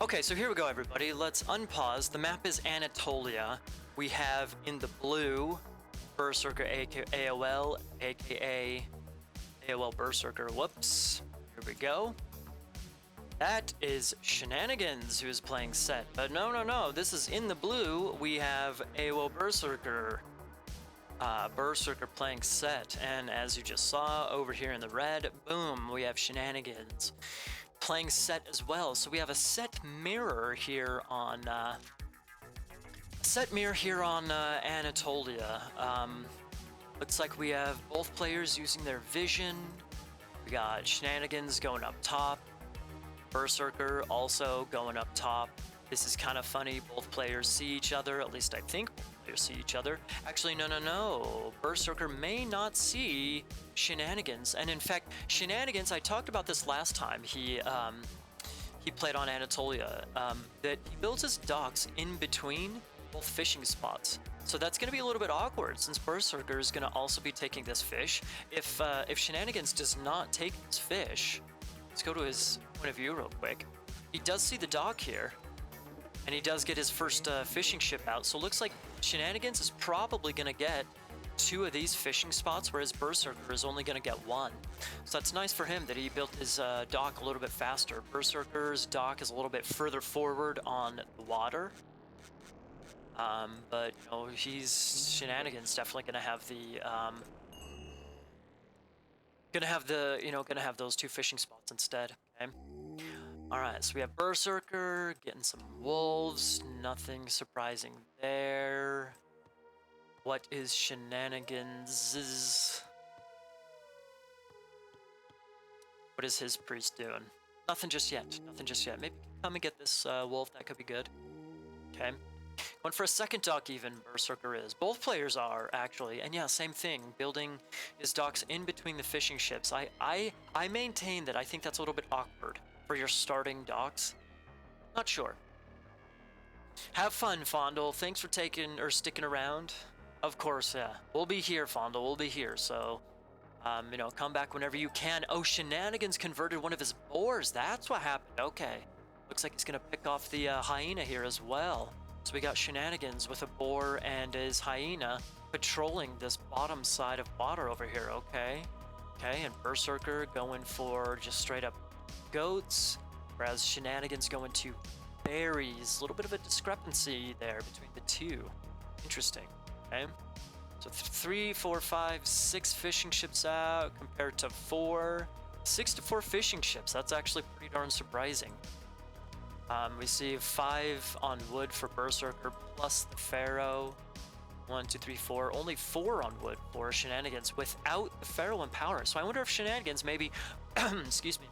Okay, so here we go, everybody. Let's unpause. The map is Anatolia. We have in the blue Berserker, aka AOL, aka AOL Berserker. Whoops. Here we go. That is Shenanigans who is playing Set. But no. This is in the blue. We have AOL Berserker. Berserker playing Set. And as you just saw over here in the red, boom, we have Shenanigans playing Set as well. So we have a set mirror here on Anatolia. Looks like we have both players using their vision. We got Shenanigans going up top, Berserker also going up top. This is kind of funny. Both players see each other. At least I think both players see each other. Actually, no. Berserker may not see Shenanigans. And in fact, Shenanigans, I talked about this last time he played on Anatolia, that he builds his docks in between both fishing spots. So that's going to be a little bit awkward since Berserker is going to also be taking this fish. If Shenanigans does not take this fish, let's go to his point of view real quick. He does see the dock here, and he does get his first fishing ship out. So it looks like Shenanigans is probably going to get 2 of these fishing spots, whereas Berserker is only going to get 1. So that's nice for him that he built his dock a little bit faster. Berserker's dock is a little bit further forward on the water. But you know, Shenanigans definitely gonna have those 2 fishing spots instead. Okay. All right, so we have Berserker getting some wolves. Nothing surprising there. What is Shenanigans? What is his priest doing? Nothing just yet. Maybe come and get this wolf. That could be good. Okay. Going for a second dock even, Berserker is. Both players are, actually. And yeah, same thing. Building his docks in between the fishing ships. I maintain that I think that's a little bit awkward for your starting docks. Not sure. Have fun, Fondle. Thanks for sticking around. Of course, yeah. We'll be here, Fondle. We'll be here. So, come back whenever you can. Oh, Shenanigans converted one of his boars. That's what happened. Okay. Looks like he's going to pick off the hyena here as well. So we got Shenanigans with a boar and his hyena patrolling this bottom side of water over here. Okay, and Berserker going for just straight up goats, whereas Shenanigans going to berries. A little bit of a discrepancy there between the two. Interesting. Okay, so 3, 4, 5, 6 fishing ships out compared to 6 to 4 fishing ships. That's actually pretty darn surprising. We see 5 on wood for Berserker plus the Pharaoh. 1, 2, 3, 4. Only 4 on wood for Shenanigans without the Pharaoh in power. So I wonder if Shenanigans maybe, excuse me,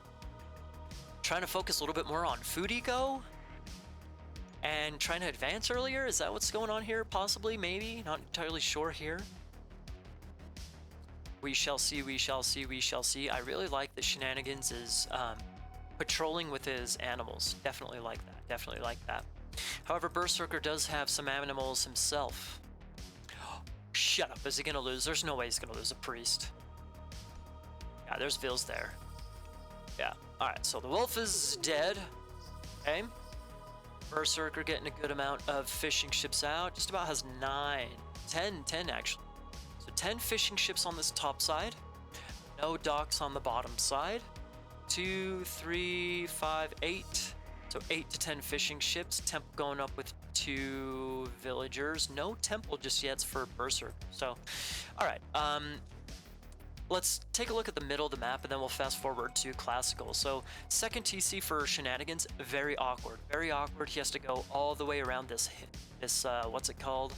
trying to focus a little bit more on food eco and trying to advance earlier. Is that what's going on here? Possibly, maybe. Not entirely sure here. We shall see. I really like that Shenanigans is patrolling with his animals. Definitely like that. However, Berserker does have some animals himself. Shut up. Is he gonna lose? There's no way he's gonna lose a priest. Yeah, there's Vils there. Yeah. Alright, so the wolf is dead. Okay. Berserker getting a good amount of fishing ships out. Just about has 10 actually. So 10 fishing ships on this top side. No docks on the bottom side. 2, 3, 5, 8. So 8 to 10 fishing ships. Temple going up with 2 villagers. No temple just yet for Berserker. So, all right. Let's take a look at the middle of the map, and then we'll fast forward to classical. So second TC for Shenanigans, very awkward. Very awkward. He has to go all the way around this what's it called?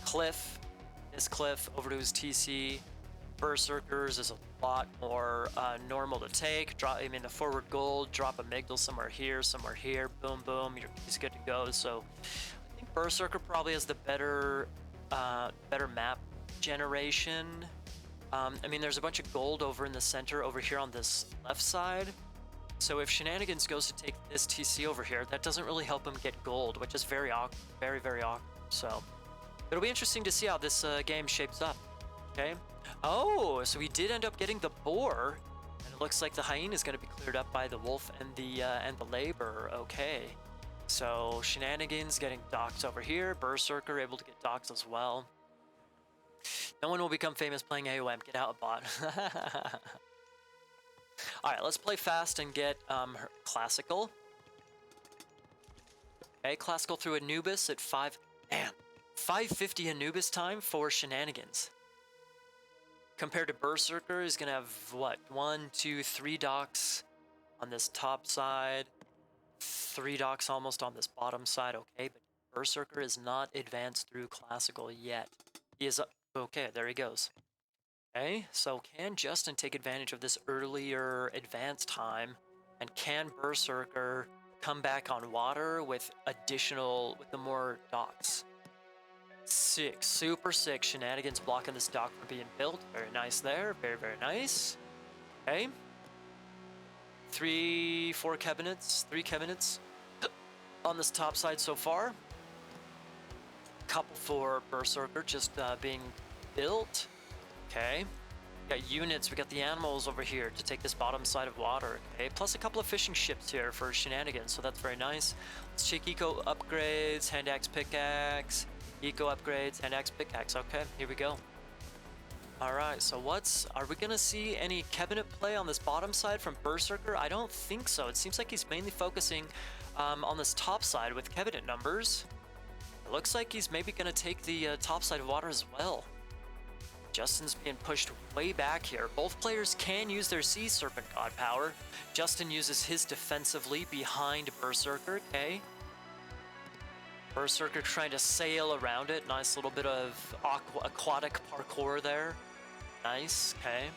Cliff. This cliff over to his TC. Berserkers is a lot more normal to take. The forward gold, drop a Migdal somewhere here, boom, he's good to go. So I think Berserker probably has the better map generation. There's a bunch of gold over in the center over here on this left side. So if Shenanigans goes to take this TC over here, that doesn't really help him get gold, which is very awkward, very awkward. So it'll be interesting to see how this game shapes up. Okay. Oh, so he did end up getting the boar And it looks like the hyena is going to be cleared up by the wolf and the labor. Okay. So Shenanigans getting docked over here. Berserker able to get docked as well. No one will become famous playing AOM. Get out, bot. Alright, let's play fast and get classical. Okay, classical through Anubis at 5. Man, 550 Anubis time for Shenanigans. Compared to Berserker, he's gonna have what? 1, 2, 3 docks on this top side. 3 docks almost on this bottom side. Okay, but Berserker is not advanced through classical yet. He is okay, there he goes. Okay, so can Justin take advantage of this earlier advance time? And can Berserker come back on water with the more docks? Sick, super sick. Shenanigans blocking this dock from being built. Very nice there, very, very nice. Okay. 3 cabinets on this top side so far. Couple for Berserker just being built. Okay. We got units, we got the animals over here to take this bottom side of water. Okay, plus a couple of fishing ships here for Shenanigans, so that's very nice. Let's check eco upgrades, hand axe pickaxe, eco upgrades, hand axe pickaxe. Okay, here we go. Alright, so are we gonna see any cabinet play on this bottom side from Berserker? I don't think so. It seems like he's mainly focusing on this top side with cabinet numbers. It looks like he's maybe gonna take the top side of water as well. Justin's being pushed way back here. Both players can use their Sea Serpent God power. Justin uses his defensively behind Berserker, okay? Berserker trying to sail around it. Nice little bit of aquatic parkour there. Nice, okay.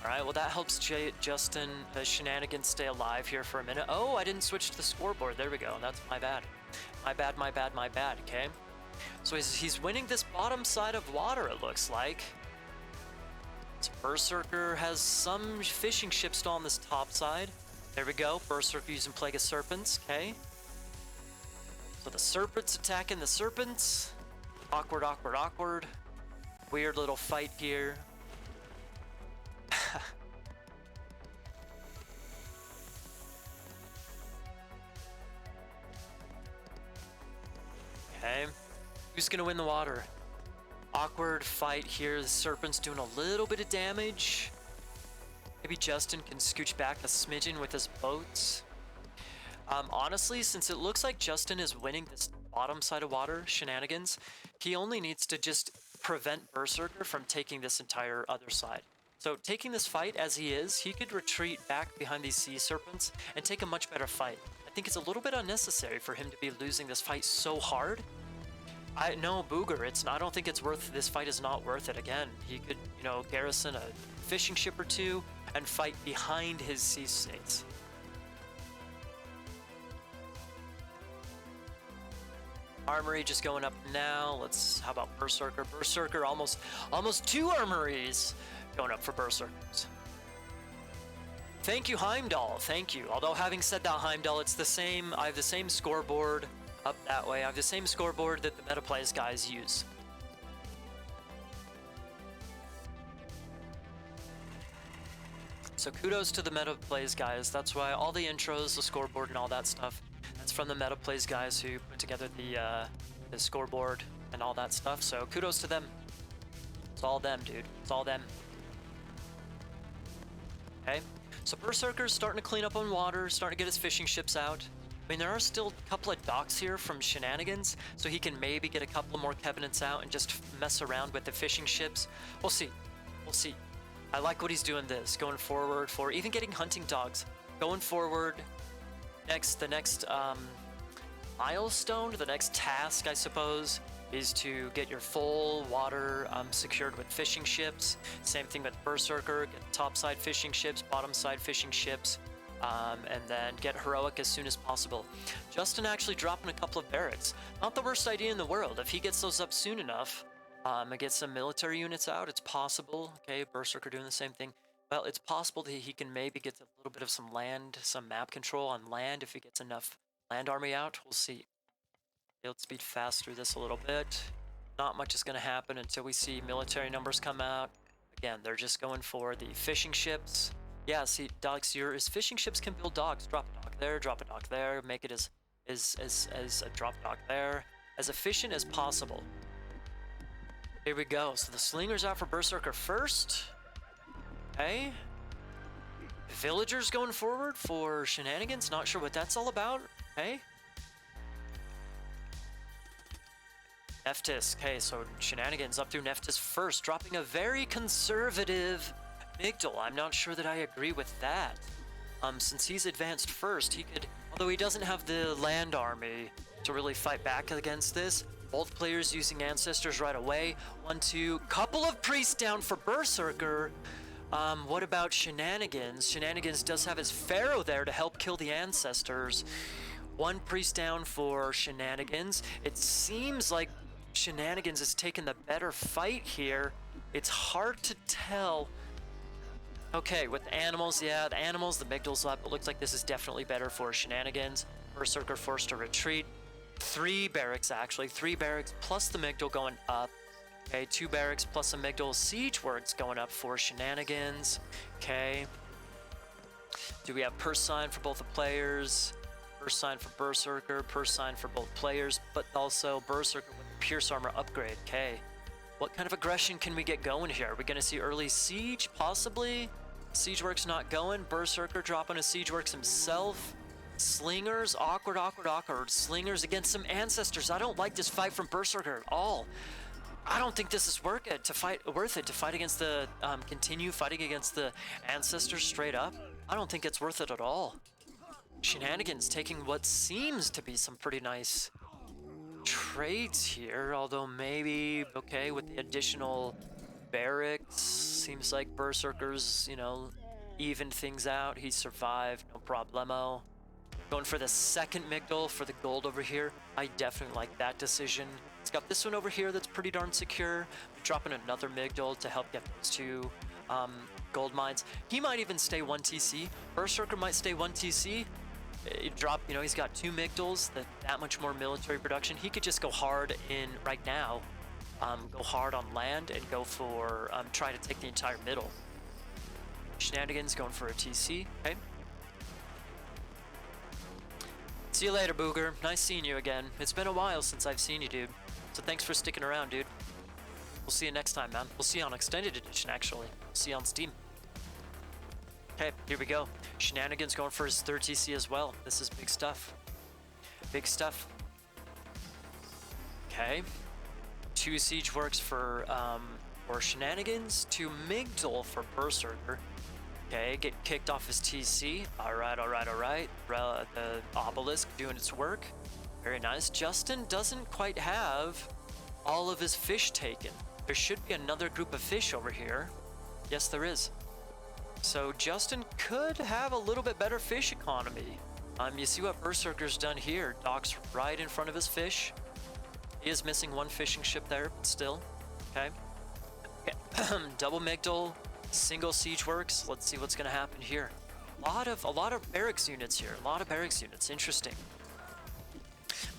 Alright, well that helps Justin Shenanigans stay alive here for a minute. Oh, I didn't switch to the scoreboard. There we go. That's my bad. My bad, okay? So he's winning this bottom side of water, it looks like. So Berserker has some fishing ships still on this top side. There we go. Berserker using Plague of Serpents, okay? So the serpents attacking the serpents. Awkward, awkward, awkward. Weird little fight here. Okay. Who's gonna win the water? Awkward fight here. The serpent's doing a little bit of damage. Maybe Justin can scooch back a smidgen with his boats. Honestly, since it looks like Justin is winning this bottom side of water, Shenanigans, he only needs to just prevent Berserker from taking this entire other side. So taking this fight as he is, he could retreat back behind these sea serpents and take a much better fight. I think it's a little bit unnecessary for him to be losing this fight so hard. No, Booger, I don't think it's worth, this fight is not worth it. Again, he could, garrison a fishing ship or two and fight behind his sea states. Armory just going up now. How about Berserker? Berserker, almost 2 armories going up for Berserkers. Thank you, Heimdall. Thank you. Although having said that, Heimdall, it's the same. I have the same scoreboard up that way. I have the same scoreboard that the Meta Plays guys use. So kudos to the Meta Plays guys. That's why all the intros, the scoreboard, and all that stuff, that's from the Meta Plays guys who put together the scoreboard and all that stuff. So kudos to them. It's all them, dude. It's all them. Okay. So Berserker's starting to clean up on water, starting to get his fishing ships out. I mean, there are still a couple of docks here from Shenanigans, so he can maybe get a couple more cabinets out and just mess around with the fishing ships. We'll see. We'll see. I like what he's doing going forward for even getting hunting dogs. Going forward, the next milestone, the next task, I suppose, is to get your full water secured with fishing ships. Same thing with Berserker, get topside fishing ships, bottom side fishing ships. And then get heroic as soon as possible. Justin actually dropping a couple of barracks. Not the worst idea in the world. If he gets those up soon enough, and gets some military units out, it's possible. Okay, Berserker doing the same thing. Well, it's possible that he can maybe get a little bit of some map control on land if he gets enough land army out. We'll see. Okay, let's speed fast through this a little bit. Not much is going to happen until we see military numbers come out. Again, they're just going for the fishing ships. Yeah, see, docks, his fishing ships can build docks. Drop a dock there, drop a dock there, make it as a drop dock there, as efficient as possible. Here we go. So the Slinger's out for Berserker first. Okay. Villagers going forward for Shenanigans. Not sure what that's all about. Okay. Nephthys. Okay, so Shenanigans up through Nephthys first, dropping a very conservative Migdal. I'm not sure that I agree with that. Since he's advanced first, he could, although he doesn't have the land army to really fight back against this, both players using Ancestors right away. 1, 2, couple of priests down for Berserker. What about Shenanigans? Shenanigans does have his Pharaoh there to help kill the Ancestors. 1 priest down for Shenanigans. It seems like Shenanigans is taking the better fight here. It's hard to tell. Okay, with the animals, yeah, the animals, the Migdal's up. It looks like this is definitely better for Shenanigans. Berserker forced to retreat. 3 barracks, actually. 3 barracks plus the Migdal going up. Okay, 2 barracks plus a Migdal. Siege works going up for Shenanigans. Okay. Do we have purse sign for both the players? Purse sign for Berserker, purse sign for both players, but also Berserker with the Pierce Armor upgrade. Okay. What kind of aggression can we get going here? Are we going to see early siege? Possibly. Siege works not going. Berserker dropping a siege works himself. Slingers, awkward. Slingers against some Ancestors. I don't like this fight from Berserker at all. I don't think this is worth it to fight against the, continue fighting against the Ancestors straight up. I don't think it's worth it at all. Shenanigans taking what seems to be some pretty nice traits here, although maybe, okay, with the additional barracks, seems like Berserker's, you know, evened things out. He survived, no problemo. Going for the second Migdal for the gold over here. I definitely like that decision. It's got this one over here that's pretty darn secure. Dropping another Migdal to help get those 2 gold mines. He might even stay 1 TC. Berserker might stay 1 TC. Drop, you know, he's got 2 Migdals, that much more military production. He could just go hard in right now, go hard on land and go for, try to take the entire middle. Shenanigans going for a TC, okay. See you later, Booger. Nice seeing you again. It's been a while since I've seen you, dude. So thanks for sticking around, dude. We'll see you next time, man. We'll see you on Extended Edition, actually. We'll see you on Steam. Okay, here we go. Shenanigans going for his 3rd TC as well. This is big stuff. Big stuff. Okay. 2 siege works for Shenanigans. 2 Migdal for Berserker. Okay, get kicked off his TC. Alright. The obelisk doing its work. Very nice. Justin doesn't quite have all of his fish taken. There should be another group of fish over here. Yes, there is. So Justin could have a little bit better fish economy. You see what Berserker's done here. Docks right in front of his fish. He is missing 1 fishing ship there, but still. Okay. Double Migdal, single siege works. Let's see what's gonna happen here. A lot of barracks units here. A lot of barracks units. Interesting.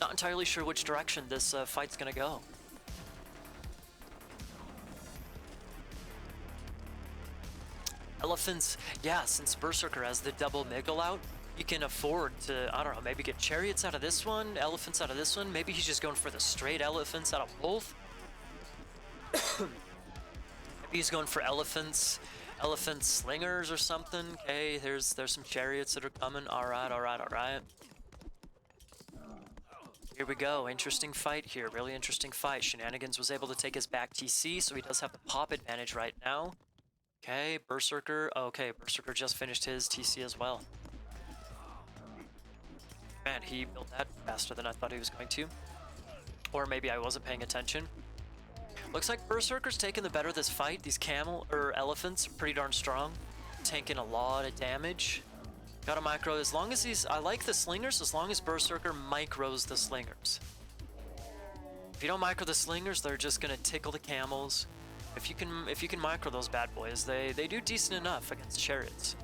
Not entirely sure which direction this fight's gonna go. Elephants, yeah, since Berserker has the double Migdal out, he can afford to, I don't know, maybe get chariots out of this one, elephants out of this one. Maybe he's just going for the straight elephants out of both. Maybe he's going for elephant slingers or something. Okay, there's some chariots that are coming. Alright. Here we go. Interesting fight here. Really interesting fight. Shenanigans was able to take his back TC, so he does have the pop advantage right now. Okay, Berserker. Okay, Berserker just finished his TC as well. Man, he built that faster than I thought he was going to. Or maybe I wasn't paying attention. Looks like Berserker's taking the better of this fight. These elephants are pretty darn strong. Tanking a lot of damage. Got a micro as long as I like the slingers as long as Berserker micros the slingers. If you don't micro the slingers, they're just gonna tickle the camels. If you can micro those bad boys, they do decent enough against chariots.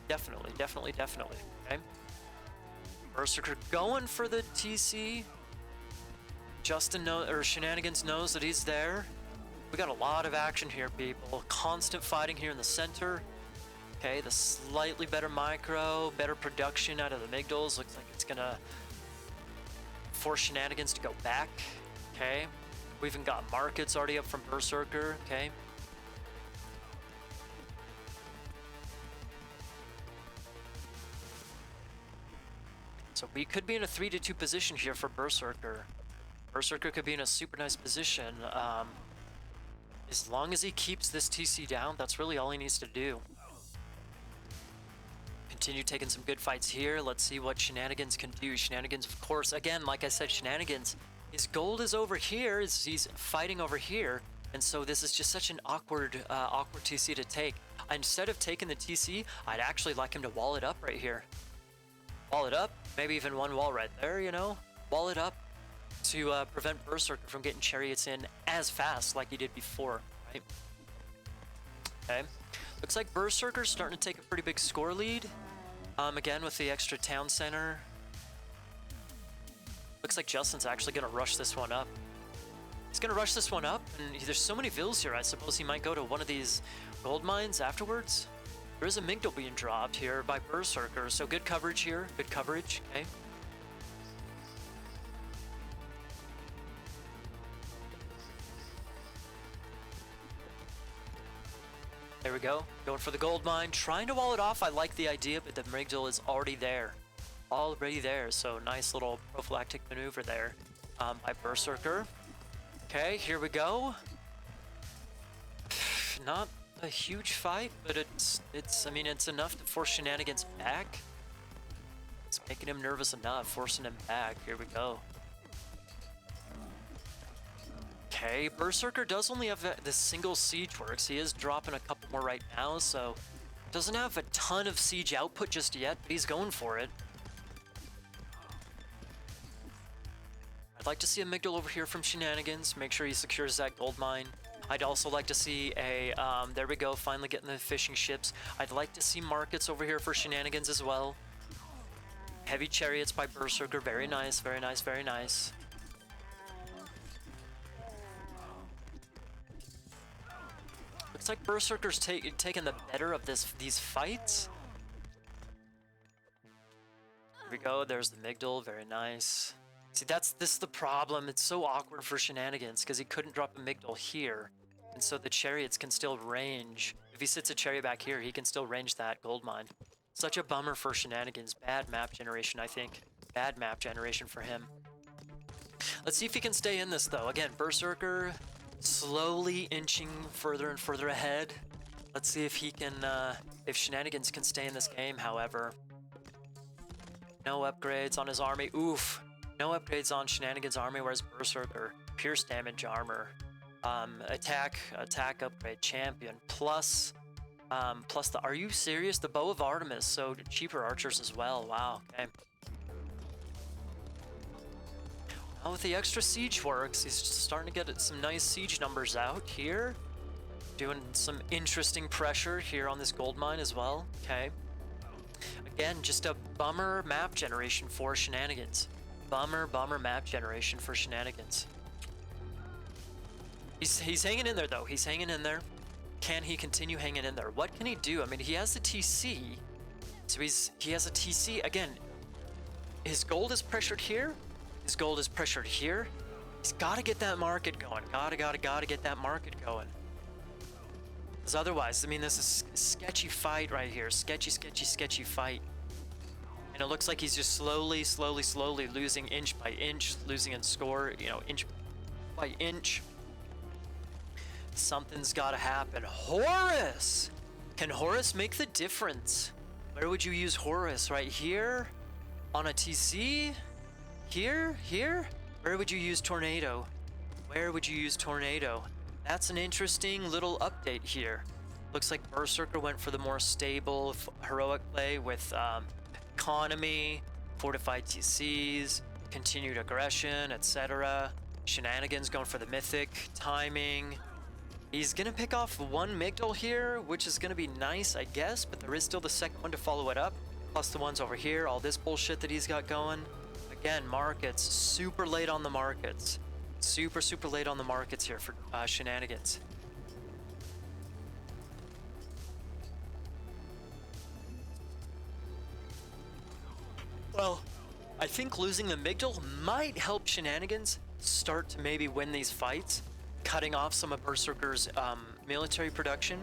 Definitely. Okay. Berserker going for the TC. Shenanigans knows that he's there. We got a lot of action here, people. Constant fighting here in the center. Okay, the slightly better micro, better production out of the Migdals. Looks like it's gonna force Shenanigans to go back. Okay, we even got markets already up from Berserker. Okay. So we could be in a 3-2 position here for Berserker. Berserker could be in a super nice position. As long as he keeps this TC down, that's really all he needs to do. Continue taking some good fights here. Let's see what Shenanigans can do. Shenanigans, of course, again, like I said, Shenanigans, his gold is over here, he's fighting over here, and so this is just such an awkward TC to take. Instead of taking the TC, I'd actually like him to wall it up right here. Wall it up, maybe even one wall right there, you know? Wall it up to prevent Berserker from getting chariots in as fast like he did before, right? Okay. Looks like Berserker's starting to take a pretty big score lead. Again, with the extra town center. Looks like Justin's actually going to rush this one up. He's going to rush this one up, and there's so many vills here, I suppose he might go to one of these gold mines afterwards. There is a Migdal being dropped here by Berserker, so good coverage here. Good coverage, okay. There we go, going for the gold mine, trying to wall it off. I like the idea, but the Migdal is already there. Already there, so nice little prophylactic maneuver there by Berserker. Okay, here we go. Not a huge fight, but I mean, it's enough to force Shenanigans back. It's making him nervous enough, forcing him back. Here we go. Okay, Berserker does only have the single siege works. He is dropping a couple more right now, so doesn't have a ton of siege output just yet, but he's going for it. I'd like to see a Migdal over here from Shenanigans, make sure he secures that gold mine. I'd also like to see a, there we go, finally getting the fishing ships. I'd like to see markets over here for Shenanigans as well. Heavy chariots by Berserker, very nice, very nice, very nice. Looks like Berserker's taking the better of these fights. Here we go, there's the Migdal, very nice. See, this is the problem. It's so awkward for Shenanigans because he couldn't drop a Migdal here. And so the chariots can still range. If he sits a chariot back here, he can still range that gold mine. Such a bummer for Shenanigans. Bad map generation, I think. Bad map generation for him. Let's see if he can stay in this, though. Again, Berserker slowly inching further and further ahead. Let's see if he can, if Shenanigans can stay in this game, however. No upgrades on his army. Oof. No upgrades on Shenanigans' army, whereas Berserker, pierce damage armor, attack upgrade, champion, plus the, are you serious? The Bow of Artemis, so cheaper archers as well, wow, okay. Now with the extra siege works, he's starting to get some nice siege numbers out here. Doing some interesting pressure here on this gold mine as well, okay. Again, just a bummer map generation for Shenanigans. Bummer map generation for Shenanigans. He's hanging in there though. He's hanging in there. Can he continue hanging in there? What can he do? I mean, he has the TC. So he has a TC. Again, his gold is pressured here. His gold is pressured here. He's got to get that market going. Gotta get that market going. Because otherwise, I mean, this is a sketchy fight right here. Sketchy fight. And it looks like he's just slowly losing inch by inch, losing in score, you know, inch by inch. Something's got to happen. Horus! Can Horus make the difference? Where would you use Horus? Right here? On a TC? Here? Where would you use Tornado? Where would you use Tornado? That's an interesting little update here. Looks like Berserker went for the more stable, heroic play with, economy, fortified TCs, continued aggression, etc. Shenanigans going for the mythic, timing. He's gonna pick off one Migdal here, which is gonna be nice, I guess, but there is still the second one to follow it up, plus the ones over here, all this bullshit that he's got going. Again, markets, super late on the markets. Super late on the markets here for Shenanigans. Well, I think losing the Migdal might help Shenanigans start to maybe win these fights, cutting off some of Berserker's military production,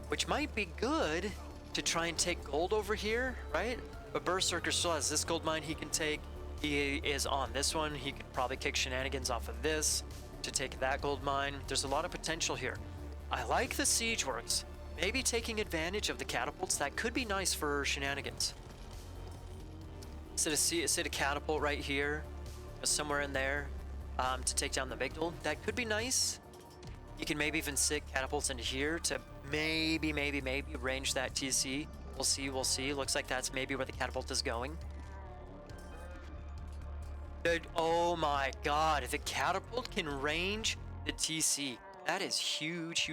which might be good to try and take gold over here, right? But Berserker still has this gold mine he can take. He is on this one. He could probably kick Shenanigans off of this to take that gold mine. There's a lot of potential here. I like the siege works. Maybe taking advantage of the catapults, that could be nice for Shenanigans. Set a catapult right here, somewhere in there, to take down the Migdal. That could be nice. You can maybe even sit catapults into here to maybe range that TC. We'll see. Looks like that's maybe where the catapult is going. Dude, oh my god, if the catapult can range the TC, that is huge.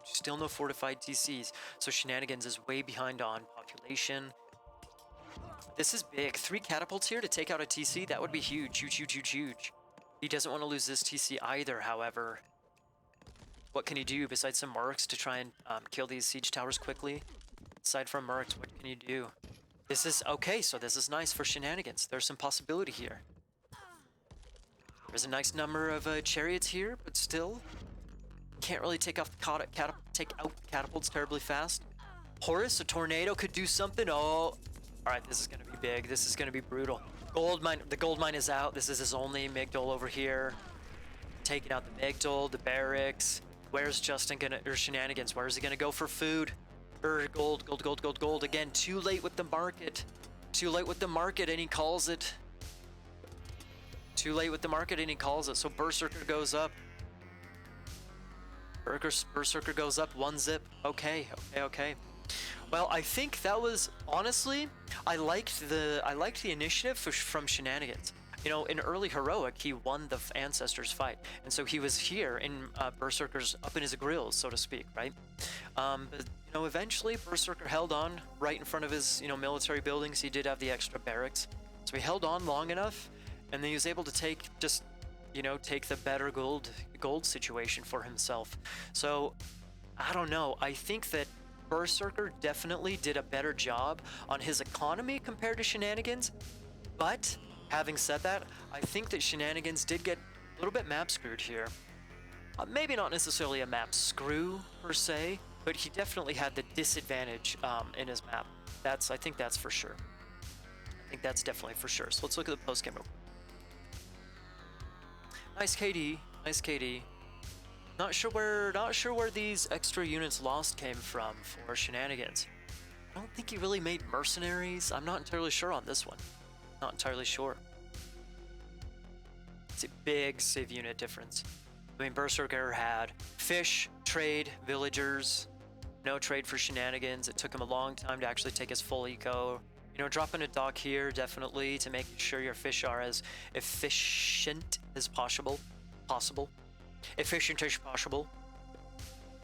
Still no fortified TCs, so Shenanigans is way behind on population. This is big. 3 catapults here to take out a TC, that would be huge. He doesn't want to lose this TC either, however. What can he do besides some mercs to try and kill these siege towers quickly? Aside from mercs, what can you do? This is okay, so this is nice for Shenanigans. There's some possibility here. There's a nice number of chariots here, but still can't really take out catapults terribly fast. Horus, a tornado could do something. Oh, all right, this is gonna be big. This is gonna be brutal. Gold mine, the gold mine is out. This is his only Migdal over here. Taking out the Migdal, the barracks. Where's Justin gonna, or Shenanigans? Where is he gonna go for food? Or gold. Again, too late with the market. And he calls it. Too late with the market and he calls it. So Berserker goes up. Berserker goes up 1 zip. Okay. Well, I think that was, honestly, I liked the initiative from Shenanigans. You know, in early Heroic, he won the Ancestors fight, and so he was here in Berserker's, up in his grills, so to speak, right? But, you know, eventually Berserker held on right in front of his, you know, military buildings. He did have the extra barracks, so he held on long enough, and then he was able to take the better gold situation for himself. So, I don't know. I think that Berserker definitely did a better job on his economy compared to Shenanigans, but having said that, I think that Shenanigans did get a little bit map screwed here. Maybe not necessarily a map screw per se, but he definitely had the disadvantage in his map. I think that's for sure. I think that's definitely for sure. So let's look at the post game. Nice KD. Not sure where these extra units lost came from for Shenanigans. I don't think he really made mercenaries. I'm not entirely sure on this one. Not entirely sure. It's a big save unit difference. I mean, Berserker had fish, trade, villagers. No trade for Shenanigans. It took him a long time to actually take his full eco. You know, dropping a dock here definitely to make sure your fish are as efficient as possible. Efficient as possible.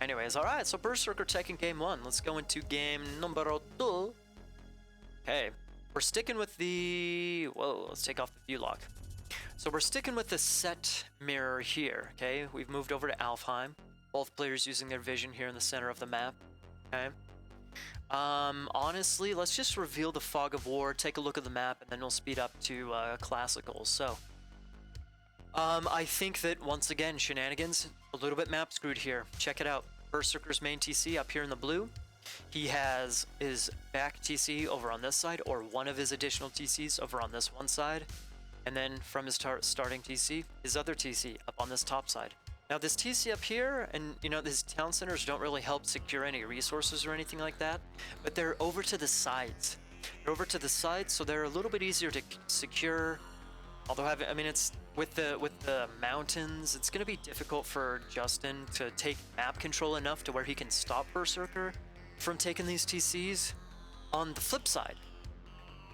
Anyways, alright, so Berserker taking game 1. Let's go into game numero 2. Okay, we're sticking with the... Whoa, let's take off the view lock. So we're sticking with the set mirror here, okay? We've moved over to Alfheim. Both players using their vision here in the center of the map, okay? Honestly, let's just reveal the Fog of War, take a look at the map, and then we'll speed up to Classicals. So, I think that, once again, Shenanigans, a little bit map screwed here. Check it out. Berserker's main TC up here in the blue. He has his back TC over on this side, or one of his additional TCs over on this one side. And then from his starting TC, his other TC up on this top side. Now this TC up here, and you know, these town centers don't really help secure any resources or anything like that, but they're over to the sides. They're over to the sides, so they're a little bit easier to secure. Although, I mean, it's with the mountains, it's going to be difficult for Justin to take map control enough to where he can stop Berserker from taking these TCs. On the flip side,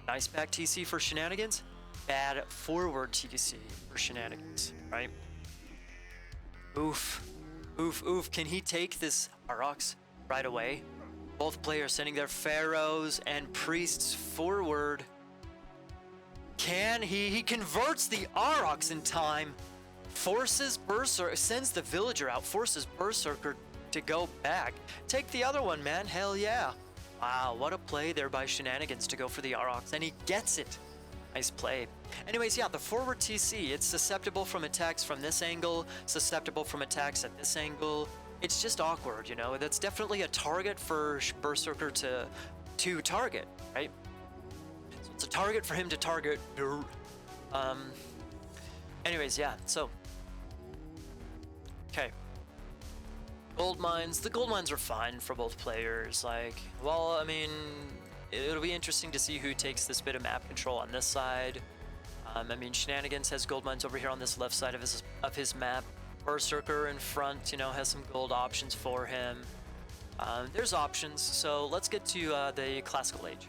nice back TC for Shenanigans, bad forward TC for Shenanigans, right? Oof. Can he take this Aurochs right away? Both players sending their pharaohs and priests forward. Can he? He converts the Aurochs in time. Forces Berserker, sends the villager out, forces Berserker to go back. Take the other one, man. Hell yeah. Wow, what a play there by Shenanigans to go for the Aurochs. And he gets it. Nice play. Anyways, yeah, the forward TC, it's susceptible from attacks from this angle, susceptible from attacks at this angle. It's just awkward, you know? That's definitely a target for Berserker to target, right? So it's a target for him to target. Anyways, yeah, so. Okay. Gold mines. The gold mines are fine for both players. Like, well, I mean, it'll be interesting to see who takes this bit of map control on this side. I mean, Shenanigans has gold mines over here on this left side of his map. Berserker in front, you know, has some gold options for him. There's options, so let's get to the Classical Age.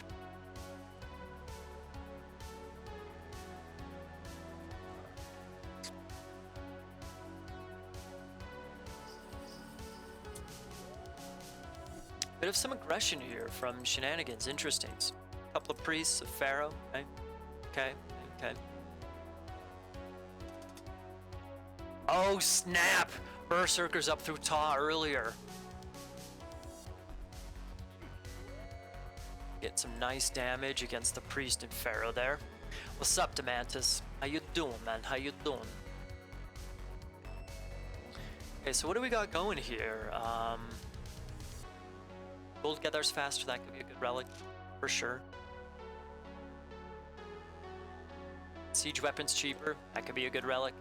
Bit of some aggression here from Shenanigans. Interesting. A couple of priests, a pharaoh. Okay. Oh snap! Berserker's up through Ta earlier. Get some nice damage against the priest and pharaoh there. What's up, Demantis? How you doing, man? How you doing? Okay, so what do we got going here? Gold gathers faster, that could be a good relic, for sure. Siege weapons cheaper, that could be a good relic.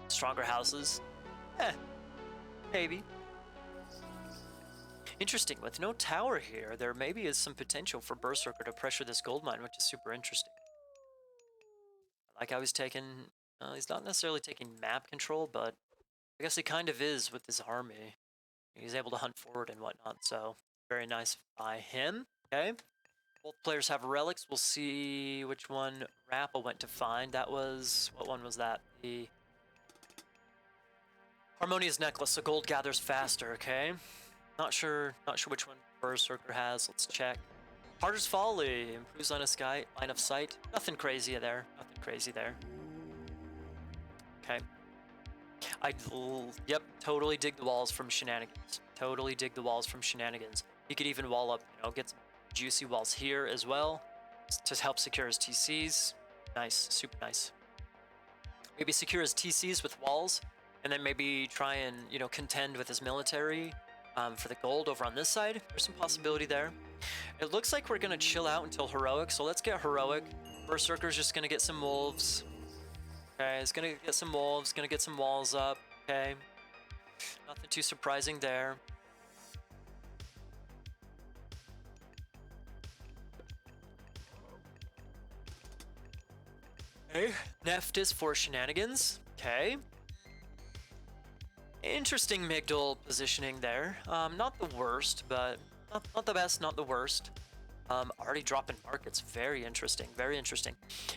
Stronger houses, maybe. Interesting, with no tower here, there maybe is some potential for Berserker to pressure this gold mine, which is super interesting. Like I was taking, he's not necessarily taking map control, but I guess he kind of is with his army. He's able to hunt forward and whatnot, so very nice by him. Okay. Both players have relics. We'll see which one Rappa went to find. That was, what one was that? The Harmonious Necklace, so gold gathers faster, okay? Not sure which one Berserker has. Let's check. Harder's Folly improves line of sight. Nothing crazy there. Okay. Yep, totally dig the walls from Shenanigans. He could even wall up, you know, get some juicy walls here as well to help secure his TCs. Nice, super nice. Maybe secure his TCs with walls, and then maybe try and, you know, contend with his military for the gold over on this side. There's some possibility there. It looks like we're gonna chill out until Heroic, so let's get Heroic. Berserker's just gonna get some wolves. Okay, he's gonna get some wolves, gonna get some walls up. Okay, nothing too surprising there. Okay, Nephthys for Shenanigans. Okay. Interesting Migdal positioning there. Not the worst, but not the best, not the worst. Already dropping markets. Very interesting, very interesting.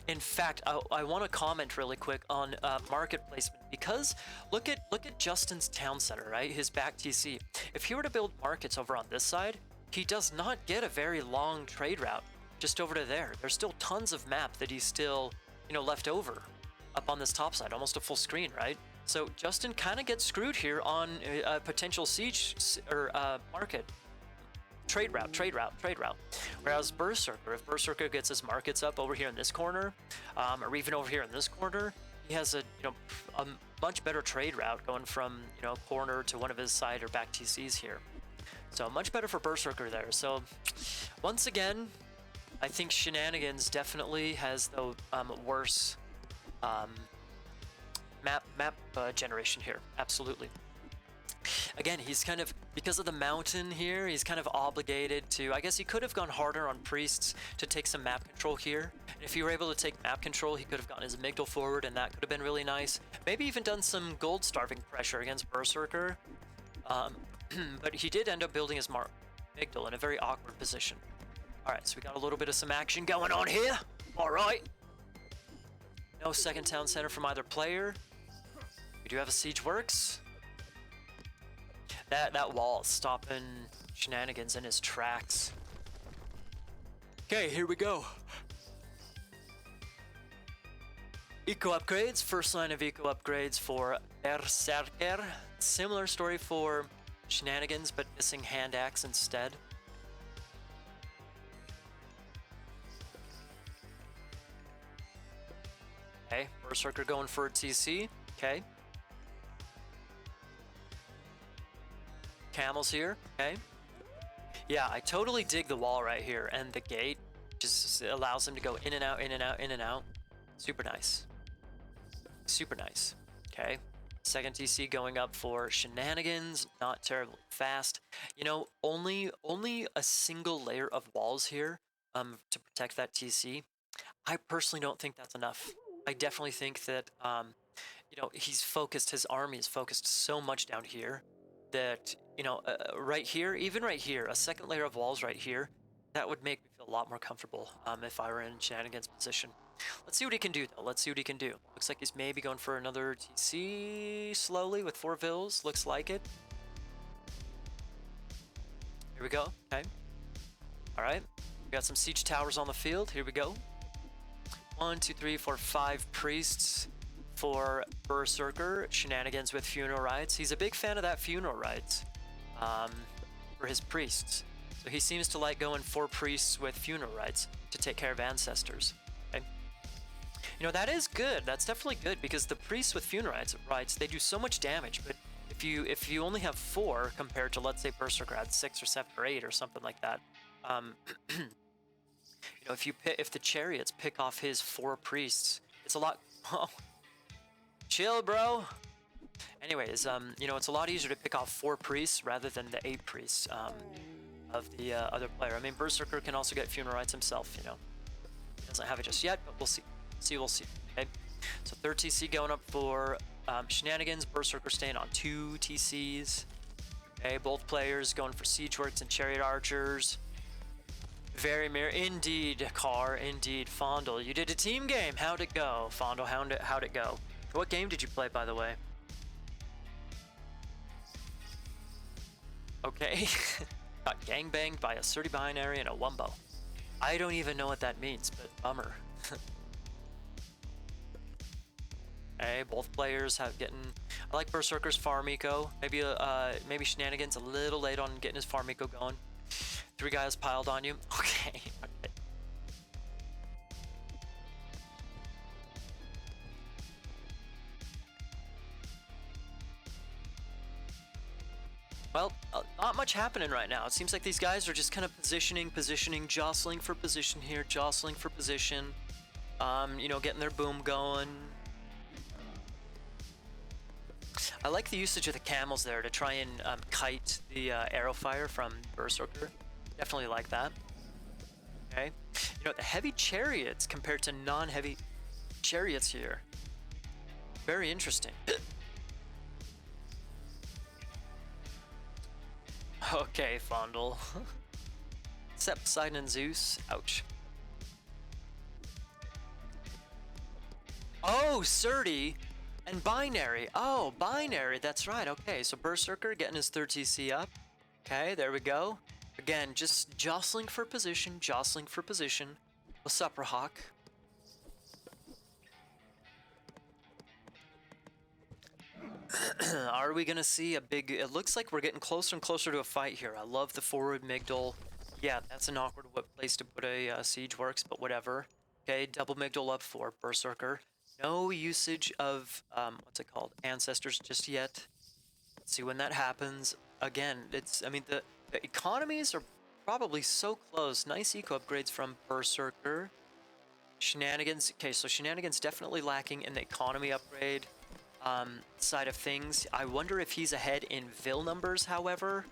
In fact, I want to comment really quick on market placement, because look at Justin's town center, right? His back TC. If he were to build markets over on this side, he does not get a very long trade route just over to there. There's still tons of map that he's still, you know, left over up on this top side, almost a full screen, right? So Justin kind of gets screwed here on a potential siege or market. Trade route. Whereas Berserker, if Berserker gets his markets up over here in this corner, or even over here in this corner, he has a much better trade route going from, you know, corner to one of his side or back TCs here. So much better for Berserker there. So once again, I think Shenanigans definitely has the worse map generation here. Absolutely. Again, he's kind of, because of the mountain here, he's kind of obligated to, I guess he could have gone harder on priests to take some map control here. And if he were able to take map control, he could have gotten his amygdala forward, and that could have been really nice. Maybe even done some gold starving pressure against Berserker. But he did end up building his amygdala in a very awkward position. Alright, so we got a little bit of some action going on here. Alright. No second town center from either player. We do have a siege works. That wall is stopping Shenanigans in his tracks. Okay, here we go. Eco upgrades. First line of eco upgrades for Berserker. Similar story for Shenanigans, but missing hand axe instead. Okay, Berserker going for a TC. Okay. Camels here. Okay. Yeah, I totally dig the wall right here, and the gate just allows them to go in and out, in and out, in and out. Super nice. Super nice. Okay. Second TC going up for Shenanigans, not terribly fast. You know, only a single layer of walls here to protect that TC. I personally don't think that's enough. I definitely think that you know, he's focused, his army is focused so much down here that, you know, right here, even right here, a second layer of walls right here, that would make me feel a lot more comfortable if I were in Shenanigans' position. Let's see what he can do, though. Let's see what he can do. Looks like he's maybe going for another TC slowly with 4 vills. Looks like it. Here we go. Okay. All right. We got some siege towers on the field. Here we go. 1, 2, 3, 4, 5 priests for Berserker. Shenanigans with funeral rites. He's a big fan of that funeral rites for his priests. So he seems to like going 4 priests with funeral rites to take care of ancestors. Okay. You know, that is good. That's definitely good because the priests with funeral rites, they do so much damage. But if you only have 4 compared to, let's say, Berserker had 6 or 7 or 8 or something like that, you know, if the chariots pick off his 4 priests, it's a lot. Oh, chill, bro. Anyways, you know, it's a lot easier to pick off 4 priests rather than the 8 priests of the other player. I mean, Berserker can also get funeral rites himself. You know, he doesn't have it just yet, but we'll see. We'll see. Okay. So third TC going up for Shenanigans. Berserker staying on 2 TCs. Okay, both players going for siege works and chariot archers. Very mirror, indeed, Carr, indeed. Fondle, you did a team game. How'd it go? Fondle, how'd it go? What game did you play, by the way? Okay. Got gangbanged by a 30 binary and a wumbo. I don't even know what that means, but bummer. Okay, both players have getting. I like Berserker's farm eco. Maybe Shenanigans a little late on getting his farm eco going. 3 guys piled on you. Okay. Okay. Well, not much happening right now. It seems like these guys are just kind of positioning, jostling for position here, jostling for position. You know, getting their boom going. I like the usage of the camels there to try and kite the arrow fire from Berserker. Definitely like that. Okay. You know, the heavy chariots compared to non-heavy chariots here. Very interesting. Okay, Fondle. Except Poseidon and Zeus. Ouch. Oh, Surdy and Binary. Oh, Binary. That's right. Okay, so Berserker getting his 3rd TC up. Okay, there we go. Again, just jostling for position, jostling for position. What's up, Rahak? Are we gonna see a big... It looks like we're getting closer and closer to a fight here. I love the forward Migdol. Yeah, that's an awkward place to put a siege works, but whatever. Okay, double Migdol up for Berserker. No usage of, what's it called? Ancestors just yet. Let's see when that happens. Again, I mean, the economies are probably so close. Nice eco upgrades from Berserker. Shenanigans. Okay, so Shenanigans definitely lacking in the economy upgrade side of things. I wonder if he's ahead in Vil numbers, however.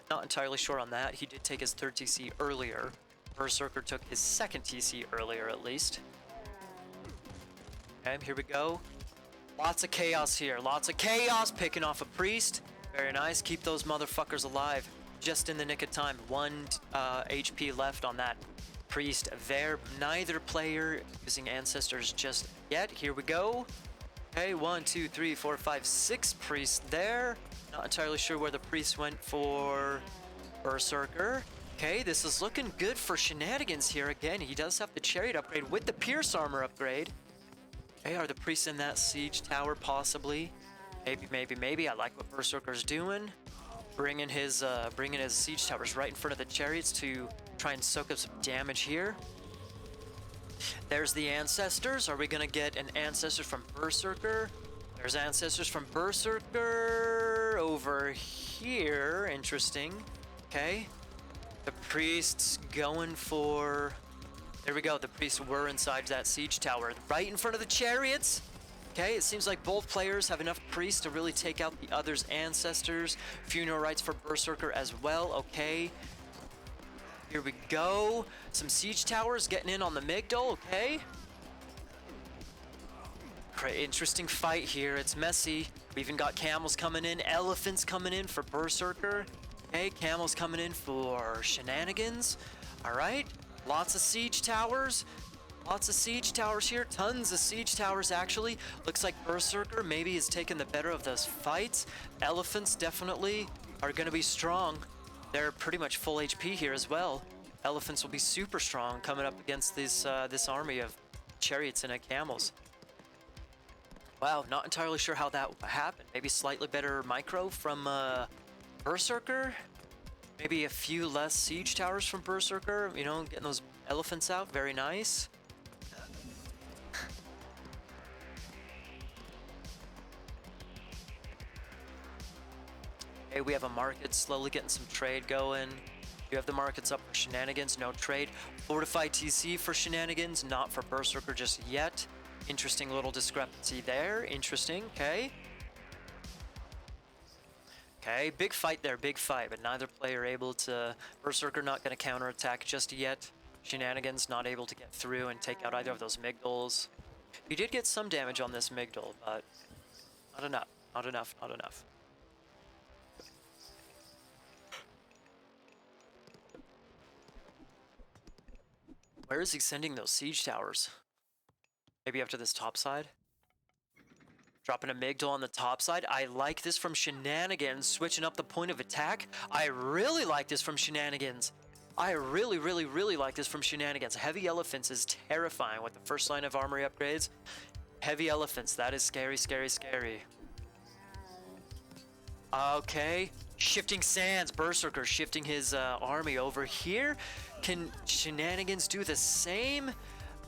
Not entirely sure on that. He did take his 3rd TC earlier. Berserker took his 2nd TC earlier, at least. Okay, here we go. Lots of chaos here. Lots of chaos. Picking off a priest. Very nice. Keep those motherfuckers alive. Just in the nick of time. 1 HP left on that priest there. Neither player using ancestors just yet. Here we go. Okay, 1, 2, 3, 4, 5, 6 priests there. Not entirely sure where the priest went for Berserker. Okay, this is looking good for Shenanigans here. Again, he does have the chariot upgrade with the pierce armor upgrade. Okay, are the priests in that siege tower possibly? Maybe. I like what Berserker's doing. Bringing his siege towers right in front of the chariots to try and soak up some damage here. There's the ancestors. Are we gonna get an ancestor from Berserker? There's ancestors from Berserker over here. Interesting. Okay. The priests going for... There we go. The priests were inside that siege tower, right in front of the chariots. Okay, it seems like both players have enough priests to really take out the other's ancestors. Funeral rites for Berserker as well. Okay. Here we go. Some siege towers getting in on the Migdal. Okay. Interesting fight here. It's messy. We even got camels coming in, elephants coming in for Berserker. Okay, camels coming in for Shenanigans. All right. Lots of siege towers. Lots of siege towers here. Tons of siege towers, actually. Looks like Berserker maybe is taking the better of those fights. Elephants definitely are going to be strong. They're pretty much full HP here as well. Elephants will be super strong coming up against this army of chariots and camels. Wow, not entirely sure how that happened. Maybe slightly better micro from Berserker. Maybe a few less siege towers from Berserker. You know, getting those elephants out. Very nice. Okay, we have a market slowly getting some trade going. You have the markets up for Shenanigans, no trade. Fortified TC for Shenanigans, not for Berserker just yet. Interesting little discrepancy there. Interesting, okay. Okay, big fight there, big fight, but neither player able to... Berserker not going to counterattack just yet. Shenanigans not able to get through and take out either of those Migdals. He did get some damage on this Migdal, but not enough, not enough, not enough. Where is he sending those siege towers? Maybe after this top side? Dropping a Migdal on the top side. I like this from Shenanigans, switching up the point of attack. I really like this from Shenanigans. I really, really, really like this from Shenanigans. Heavy Elephants is terrifying with the first line of armory upgrades. Heavy Elephants, that is scary, scary, scary. Okay, shifting sands. Berserker shifting his army over here. Can Shenanigans do the same?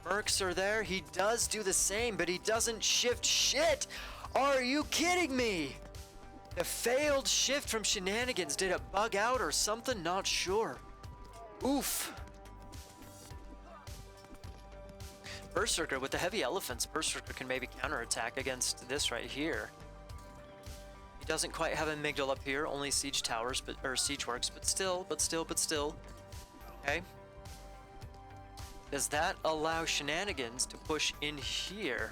Mercs are there. He does do the same, but he doesn't shift shit. Are you kidding me? The failed shift from Shenanigans. Did it bug out or something? Not sure. Oof. Berserker with the heavy elephants. Berserker can maybe counterattack against this right here. He doesn't quite have a Migdal up here. Only siege towers, or siege works, but still. Okay. Does that allow Shenanigans to push in here?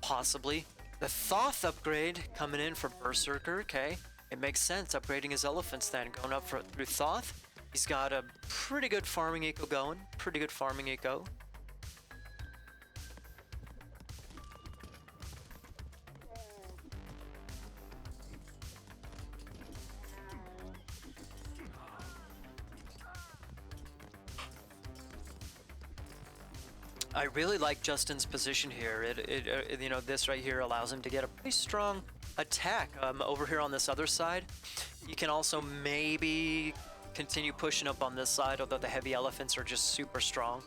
Possibly. The Thoth upgrade coming in for Berserker, okay. It makes sense upgrading his elephants then, going up through Thoth. He's got a pretty good farming eco going. Pretty good farming eco. I really like Justin's position here. You know, this right here allows him to get a pretty strong attack over here on this other side. He can also maybe continue pushing up on this side, although the heavy elephants are just super strong.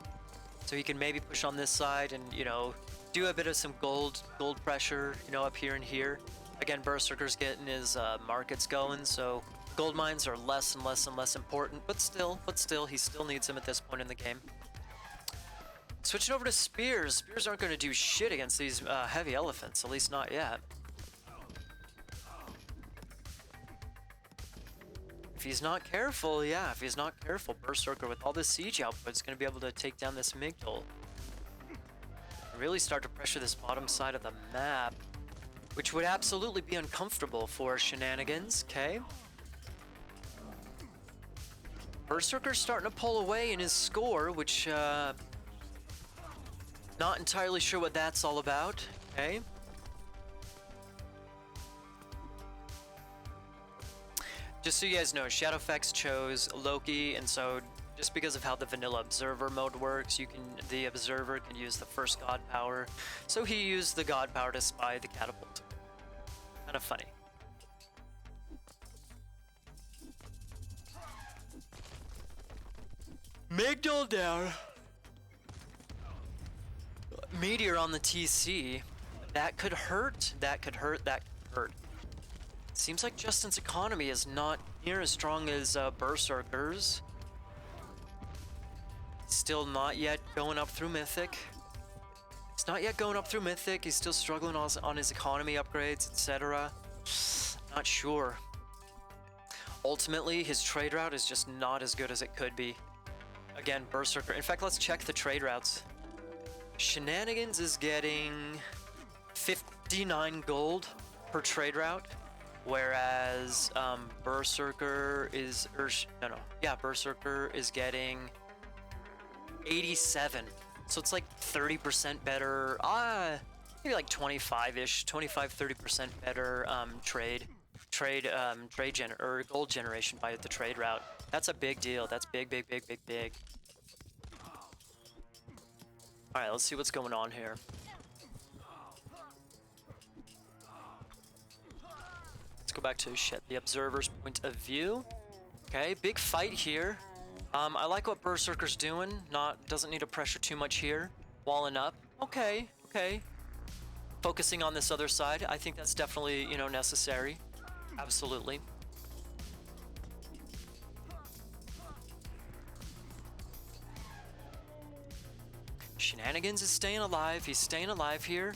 So he can maybe push on this side and, you know, do a bit of some gold pressure, you know, up here and here. Again, Berserker's getting his markets going, so gold mines are less and less and less important, but still, he still needs them at this point in the game. Switching over to spears. Spears aren't going to do shit against these heavy elephants, at least not yet. If he's not careful, yeah, if he's not careful, Berserker with all this siege output is going to be able to take down this Migdal. Really start to pressure this bottom side of the map, which would absolutely be uncomfortable for Shenanigans, okay? Berserker's starting to pull away in his score, which, not entirely sure what that's all about, okay? Just so you guys know, Shadowfax chose Loki, and so just because of how the vanilla observer mode works, the observer can use the first god power. So he used the god power to spy the catapult. Kind of funny. Migdal down. Meteor on the TC. That could hurt. That could hurt. That could hurt. Seems like Justin's economy is not near as strong as Berserker's. Still not yet going up through Mythic. He's not yet going up through Mythic. He's still struggling on his economy upgrades, etc. Not sure. Ultimately, his trade route is just not as good as it could be. Again, Berserker. In fact, let's check the trade routes. Shenanigans is getting 59 gold per trade route, whereas Berserker is, Berserker is getting 87. So it's like 30% better, maybe like 25-ish, 25-30% better gold generation by the trade route. That's a big deal. That's big. All right, let's see what's going on here. Let's go back to the observer's point of view. Okay, big fight here. I like what Berserker's doing. Doesn't need to pressure too much here. Walling up. Okay. Focusing on this other side. I think that's definitely, necessary. Absolutely. Shenanigans is staying alive. He's staying alive here.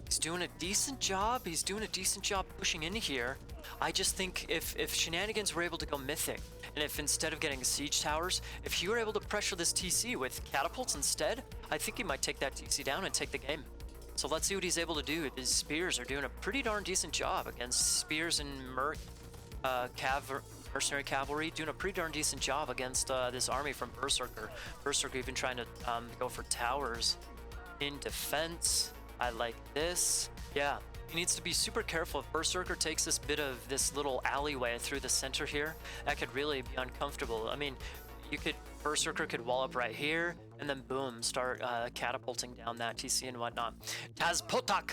He's doing a decent job. He's doing a decent job pushing in here. I just think if Shenanigans were able to go Mythic, and if instead of getting siege towers, if he were able to pressure this TC with catapults instead, I think he might take that TC down and take the game. So let's see what he's able to do. His spears are doing a pretty darn decent job against spears and mercenary cavalry, doing a pretty darn decent job against this army from Berserker. Berserker even trying to go for towers in defense. I like this. Yeah. He needs to be super careful. If Berserker takes this bit of this little alleyway through the center here, that could really be uncomfortable. I mean, Berserker could wall up right here, and then boom, start catapulting down that TC and whatnot. Tazpotak!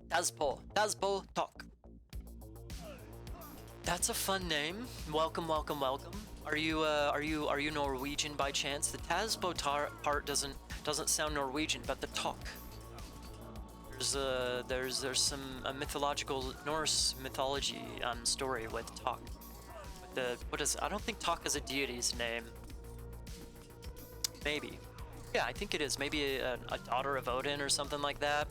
Tazpotak. That's a fun name. Welcome. Are you Norwegian by chance? The Tazpo part doesn't sound Norwegian, but the talk. There's some mythological Norse mythology story with Tok. I don't think Tok is a deity's name. Maybe. Yeah, I think it is. Maybe a daughter of Odin or something like that.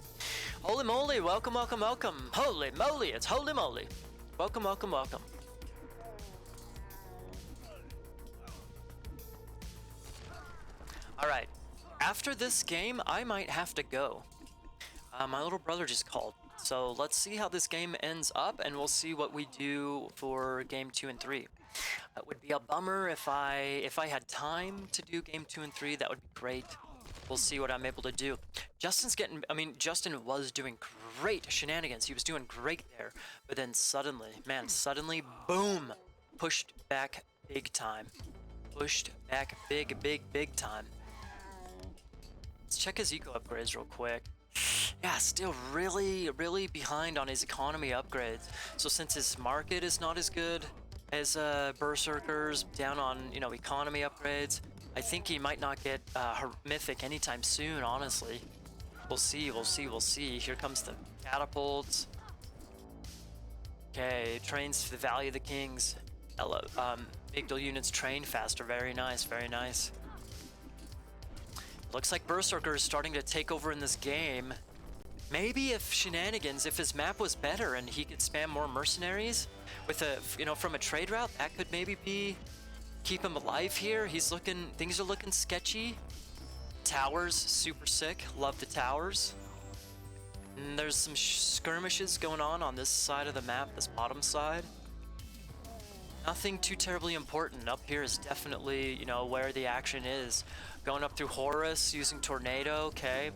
Holy moly! Welcome. Holy moly! It's holy moly! Welcome. All right. After this game, I might have to go. My little brother just called, so let's see how this game ends up, and we'll see what we do for game 2 and 3. That would be a bummer if I had time to do game 2 and 3. That would be great. We'll see what I'm able to do. Justin was doing great. Shenanigans, he was doing great there, but then suddenly, boom, pushed back big time. Pushed back big time. Let's check his eco upgrades real quick. Yeah, still really behind on his economy upgrades. So since his market is not as good as Berserker's, down on economy upgrades, I think he might not get Mythic anytime soon. Honestly, we'll see. Here comes the catapults. Okay, trains for the Valley of the Kings. Migdal units train faster. Very nice. Looks like Berserker is starting to take over in this game. Maybe if Shenanigans, if his map was better and he could spam more mercenaries with from a trade route, that could maybe keep him alive here. Things are looking sketchy. Towers, super sick. Love the towers. And there's some skirmishes going on this side of the map, this bottom side. Nothing too terribly important. Up here is definitely, where the action is. Going up through Horus, using Tornado, okay.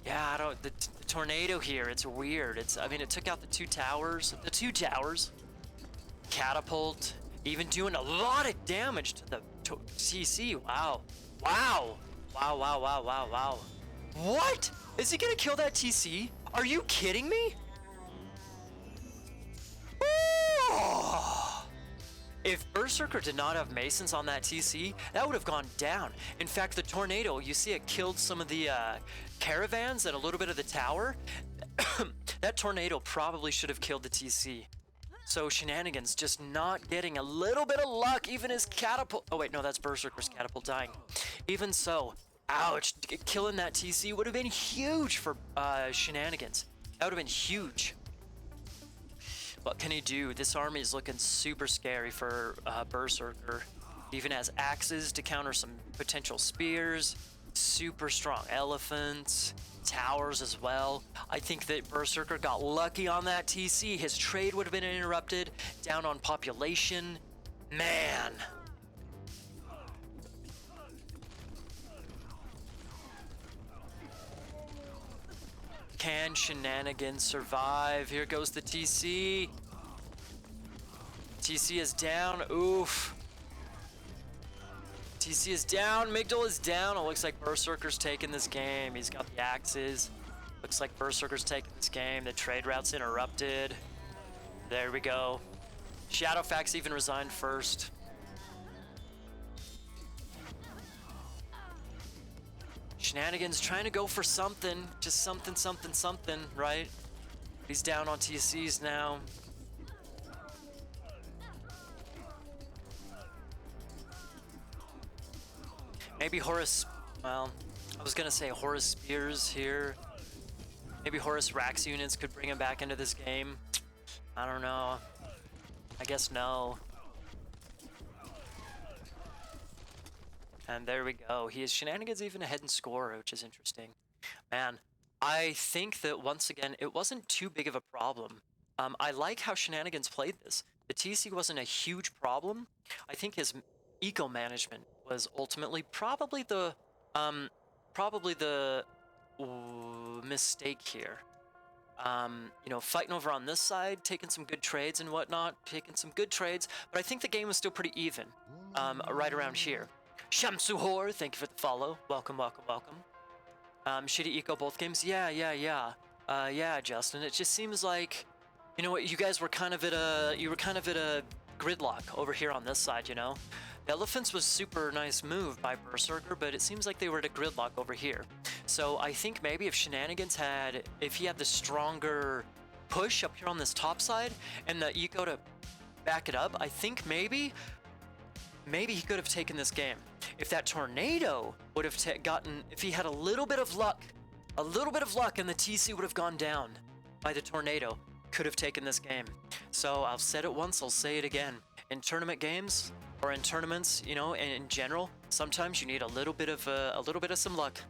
Yeah, the Tornado here, it's weird. It took out the two towers. Catapult, even doing a lot of damage to the CC, wow. What? Is he gonna kill that TC? Are you kidding me? If Berserker did not have Masons on that TC, that would have gone down. In fact, the tornado, you see it killed some of the caravans and a little bit of the tower. That tornado probably should have killed the TC. So Shenanigans just not getting a little bit of luck. Even his catapult. Oh wait, no, that's Berserker's catapult dying. Even so, ouch, killing that TC would have been huge for Shenanigans. That would have been huge. What can he do? This army is looking super scary for Berserker. Even has axes to counter some potential spears. Super strong elephants, towers as well. I think that Berserker got lucky on that TC. His trade would have been interrupted. Down on population. Man. Can Shenanigans survive? Here goes the TC. TC is down. Oof. TC is down. Migdal is down. It looks like Berserker's taking this game. He's got the axes. Looks like Berserker's taking this game. The trade route's interrupted. There we go. Shadowfax even resigned first. Shenanigans trying to go for something. Just something, right? He's down on TCs now. Maybe Horus, well, I was gonna say Horus Spears here. Maybe Horus Rax units could bring him back into this game. I don't know. I guess no. And there we go. He is Shenanigans even ahead in score, which is interesting. Man, I think that once again, it wasn't too big of a problem. I like how Shenanigans played this. The TC wasn't a huge problem. I think his eco management was ultimately probably the mistake here. You know, fighting over on this side, taking some good trades and whatnot, but I think the game was still pretty even, right around here. Shamsuhor, thank you for the follow. Welcome. Shitty eco both games. Yeah, Justin. It just seems like, you know what, you guys were kind of at a gridlock over here on this side, you know. The Elephants was super nice move by Berserker, but it seems like they were at a gridlock over here. So I think maybe if Shenanigans if he had the stronger push up here on this top side and the eco to back it up, I think maybe he could have taken this game. If that tornado would have if he had a little bit of luck and the TC would have gone down by the tornado, could have taken this game. So I've said it once, I'll say it again. In tournament games, or in tournaments, you know, in general, sometimes you need a little bit of some luck.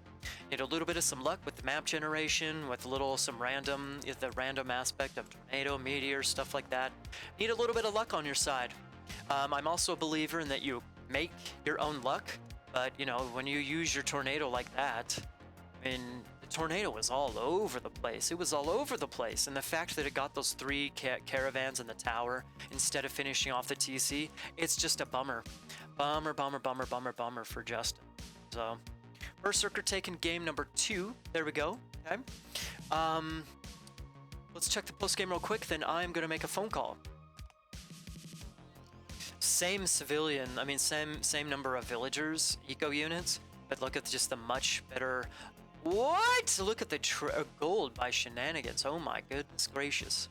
You need a little bit of some luck with the map generation, with the random aspect of tornado, meteor, stuff like that. Need a little bit of luck on your side. I'm also a believer in that you make your own luck, but you know, when you use your tornado like that, I mean, the tornado was all over the place. It was all over the place, and the fact that it got those 3 caravans in the tower instead of finishing off the TC, it's just a bummer. Bummer for Justin. So, Berserker taking game number 2. There we go. Okay. Let's check the post game real quick. Then I'm gonna make a phone call. Same civilian. I mean, same number of villagers, eco units, but look at just the much better. What? Look at the gold by Shenanigans. Oh my goodness gracious.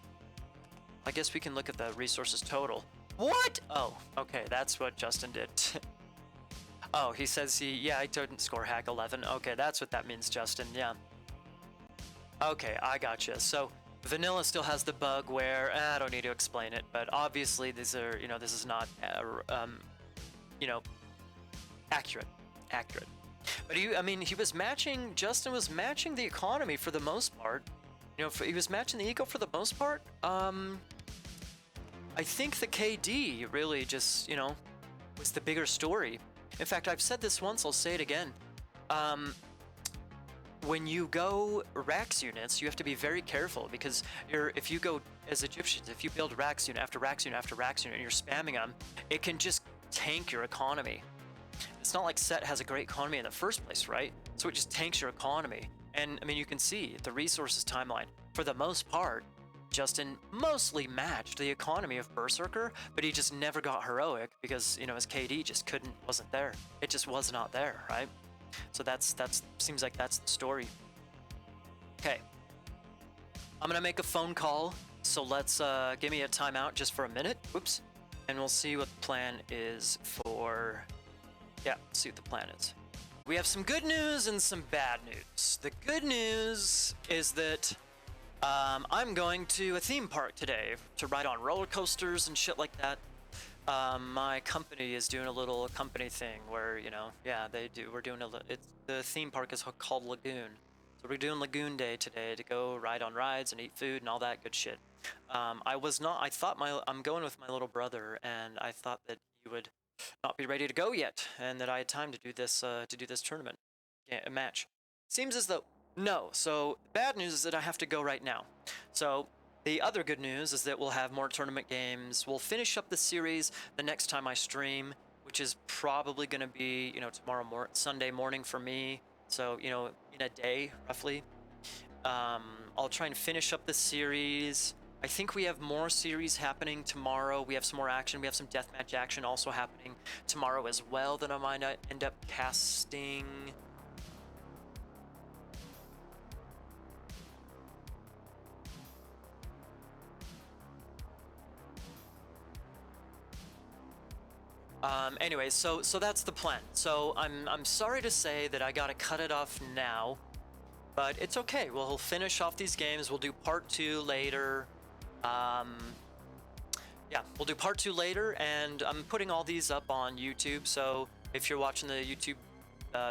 I guess we can look at the resources total. What? Oh, okay, that's what Justin did. Oh, he says I didn't score hack 11. Okay, that's what that means, Justin, yeah. Okay, I gotcha. So, Vanilla still has the bug where, I don't need to explain it, but obviously these are, you know, this is not, you know, accurate. But Justin was matching the economy for the most part. You know, he was matching the eco for the most part. I think the KD really just, you know, was the bigger story. In fact, I've said this once, I'll say it again. When you go Rax units, you have to be very careful because if you go as Egyptians, if you build Rax unit after Rax unit after Rax unit and you're spamming them, it can just tank your economy. It's not like Set has a great economy in the first place, right? So it just tanks your economy. And I mean, you can see the resources timeline. For the most part, Justin mostly matched the economy of Berserker, but he just never got heroic because, you know, his KD just wasn't there. It just was not there, right? So that's seems like that's the story. Okay. I'm gonna make a phone call, so let's give me a timeout just for a minute. Whoops. And we'll see what the plan is for... Yeah, see what the plan is. We have some good news and some bad news. The good news is that I'm going to a theme park today to ride on roller coasters and shit like that. My company is doing a little company thing where, you know, yeah, we're doing the theme park is called Lagoon. So we're doing Lagoon Day today to go ride on rides and eat food and all that good shit. I'm going with my little brother, and I thought that he would not be ready to go yet, and that I had time to do this tournament match. Seems as though no. So bad news is that I have to go right now. So the other good news is that we'll have more tournament games. We'll finish up the series the next time I stream, which is probably going to be, you know, Sunday morning for me. So, you know, in a day roughly. I'll try and finish up the series. I think we have more series happening tomorrow. We have some more action. We have some deathmatch action also happening tomorrow as well that I might end up casting. Anyway, so that's the plan. So I'm sorry to say that I gotta cut it off now, but it's okay. We'll finish off these games. We'll do part 2 later. Yeah, we'll do part 2 later, and I'm putting all these up on YouTube. So if you're watching the YouTube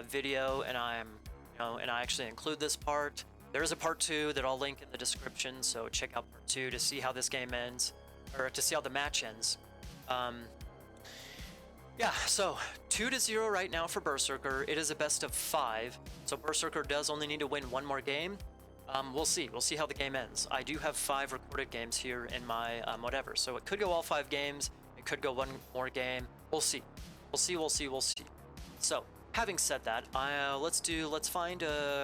video, and I actually include this part, there is a part 2 that I'll link in the description. So check out part 2 to see how this game ends, or to see how the match ends. Yeah, so 2-0 right now for Berserker. It is a best of 5, so Berserker does only need to win one more game. We'll see how the game ends. I do have 5 recorded games here in my whatever, so it could go all 5 games. It could go one more game. We'll see. We'll see. So, having said that, let's find a